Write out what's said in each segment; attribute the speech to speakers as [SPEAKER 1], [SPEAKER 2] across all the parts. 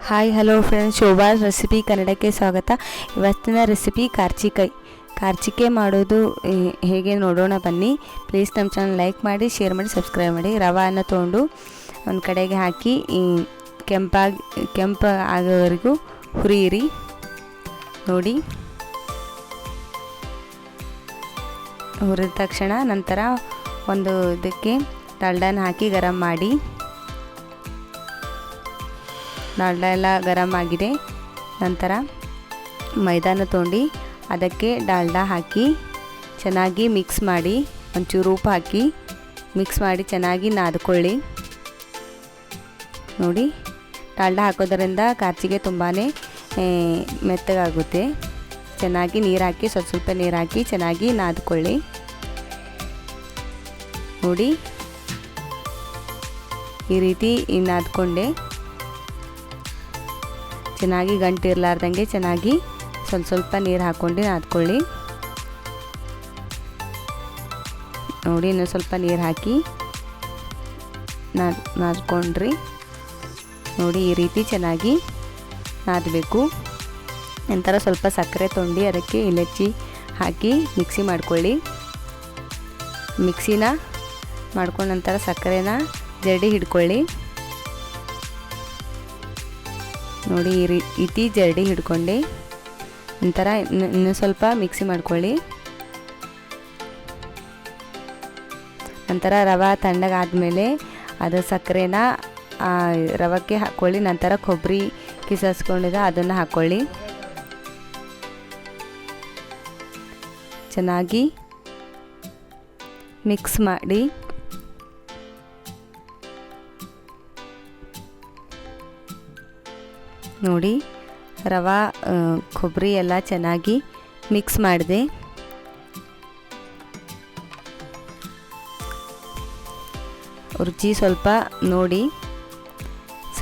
[SPEAKER 1] Hi hello friends, Shobha's recipe ಕನ್ನಡಕ್ಕೆ ಸ್ವಾಗತ. ಇವತ್ತಿನ ರೆಸಿಪಿ ಕಾರ್ಚಿಕಾಯಿ ಮಾಡೋದು ಹೇಗೆ ನೋಡೋಣ ಬನ್ನಿ. ಪ್ಲೀಸ್ ನಮ್ಮ ಚಾನಲ್ ಲೈಕ್ ಮಾಡಿ, ಶೇರ್ ಮಾಡಿ, ಸಬ್ಸ್ಕ್ರೈಬ್ ಮಾಡಿ. ರವಾನ ತೊಗೊಂಡು ಒಂದು ಕಡೆಗೆ ಹಾಕಿ ಕೆಂಪು ಆಗೋವರೆಗೂ ಹುರಿಯಿರಿ. ನೋಡಿ, ಹುರಿದ ತಕ್ಷಣ ನಂತರ ಒಂದು ಇದಕ್ಕೆ ಡಾಲ್ಡಾನ ಹಾಕಿ ಗರಂ ಮಾಡಿ. ಡಾಲ್ಡಾ ಎಲ್ಲ ಗರಂ ಆಗಿದೆ. ನಂತರ ಮೈದಾನ ತೊಗೊಂಡು ಅದಕ್ಕೆ ಡಾಲ್ಡಾ ಹಾಕಿ ಚೆನ್ನಾಗಿ ಮಿಕ್ಸ್ ಮಾಡಿ, ಒಂಚೂರು ಉಪ್ಪು ಹಾಕಿ ಮಿಕ್ಸ್ ಮಾಡಿ ಚೆನ್ನಾಗಿ ನಾದ್ಕೊಳ್ಳಿ. ನೋಡಿ, ಡಾಲ್ಡಾ ಹಾಕೋದರಿಂದ ಕಾರ್ಚಿಗೆ ತುಂಬಾ ಮೆತ್ತಗಾಗುತ್ತೆ. ಚೆನ್ನಾಗಿ ನೀರು ಹಾಕಿ ಸ್ವಲ್ಪ ನೀರು ಹಾಕಿ ಚೆನ್ನಾಗಿ ನಾದ್ಕೊಳ್ಳಿ. ನೋಡಿ, ಈ ರೀತಿ ನಾದ್ಕೊಂಡೆ ಚೆನ್ನಾಗಿ ಗಂಟಿರಲಾರ್ದಂಗೆ ಚೆನ್ನಾಗಿ ಸ್ವಲ್ಪ ನೀರು ಹಾಕ್ಕೊಂಡು ನಾದ್ಕೊಳ್ಳಿ. ನೋಡಿ, ಇನ್ನೂ ಸ್ವಲ್ಪ ನೀರು ಹಾಕಿ ನಾದ್ಕೊಂಡ್ರಿ. ನೋಡಿ, ಈ ರೀತಿ ಚೆನ್ನಾಗಿ ನಾದಬೇಕು. ನಂತರ ಸ್ವಲ್ಪ ಸಕ್ಕರೆ ತೊಗೊಂಡು ಅದಕ್ಕೆ ಇಲಚ್ಚಿ ಹಾಕಿ ಮಿಕ್ಸಿ ಮಾಡ್ಕೊಳ್ಳಿ. ಮಿಕ್ಸಿನ ಮಾಡ್ಕೊಂಡ ನಂತರ ಸಕ್ಕರೆನ ಜರಡಿ ಹಿಡ್ಕೊಳ್ಳಿ. ನೋಡಿ, ಈ ರೀತಿ ಜರಡಿ ಹಿಡ್ಕೊಂಡೆ ನಂತರ ಇನ್ನೂ ಸ್ವಲ್ಪ ಮಿಕ್ಸಿ ಮಾಡ್ಕೊಳ್ಳಿ. ನಂತರ ರವೆ ತಣ್ಣಗಾದ್ಮೇಲೆ ಅದು ಸಕ್ಕರೆನ ರವಕ್ಕೆ ಹಾಕ್ಕೊಳ್ಳಿ. ನಂತರ ಕೊಬ್ಬರಿ ಕಿಸಿಸ್ಕೊಂಡಿದ್ದ ಅದನ್ನು ಹಾಕ್ಕೊಳ್ಳಿ. ಚೆನ್ನಾಗಿ ಮಿಕ್ಸ್ ಮಾಡಿ. ನೋಡಿ, ರವೆ ಕೊಬ್ಬರಿ ಎಲ್ಲ ಚೆನ್ನಾಗಿ ಮಿಕ್ಸ್ ಮಾಡಿದೆ. ರುಚಿ ಸ್ವಲ್ಪ ನೋಡಿ,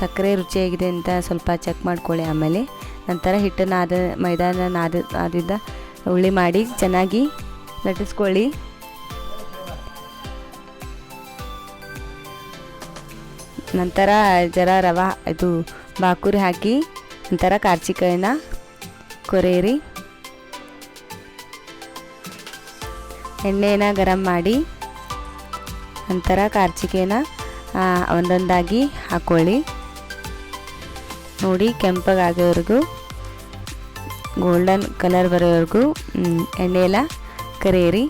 [SPEAKER 1] ಸಕ್ಕರೆ ರುಚಿಯಾಗಿದೆ ಅಂತ ಸ್ವಲ್ಪ ಚೆಕ್ ಮಾಡ್ಕೊಳ್ಳಿ. ಆಮೇಲೆ ನಂತರ ಹಿಟ್ಟನ್ನು ಮೈದಾನ ನಾದಿದ್ದ ಹುಳಿ ಮಾಡಿ ಚೆನ್ನಾಗಿ ಲಟ್ಟಿಸ್ಕೊಳ್ಳಿ. ನಂತರ ಜರ ರವೆ ಇದು ಬಾಕುರಿ ಹಾಕಿ ನಂತರ ಕಾರ್ಚಿಕಾಯಿನ ಕೊರೆಯಿರಿ. ಎಣ್ಣೆನ ಗರಂ ಮಾಡಿ ನಂತರ ಕಾರ್ಚಿಕಾಯಿನ ಒಂದೊಂದಾಗಿ ಹಾಕ್ಕೊಳ್ಳಿ. ನೋಡಿ, ಕೆಂಪಗಾಗೋವರೆಗೂ ಗೋಲ್ಡನ್ ಕಲರ್ ಬರೋವರೆಗೂ ಎಣ್ಣೆ ಎಲ್ಲ ಕರಿಯಿರಿ.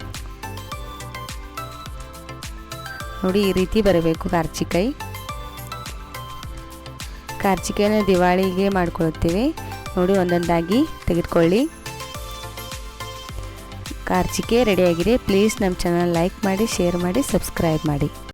[SPEAKER 1] ನೋಡಿ, ಈ ರೀತಿ ಬರಬೇಕು ಕಾರ್ಚಿಕಾಯಿನ ದಿವಾಳಿಗೆ ಮಾಡ್ಕೊಳ್ತೀವಿ. ನೋಡಿ, ಒಂದೊಂದಾಗಿ ತೆಗೆದುಕೊಳ್ಳಿ. ಕಾರ್ಚಿಕಾಯಿ ರೆಡಿಯಾಗಿದೆ. ಪ್ಲೀಸ್ ನಮ್ಮ ಚಾನಲ್ ಲೈಕ್ ಮಾಡಿ, ಶೇರ್ ಮಾಡಿ, ಸಬ್ಸ್ಕ್ರೈಬ್ ಮಾಡಿ.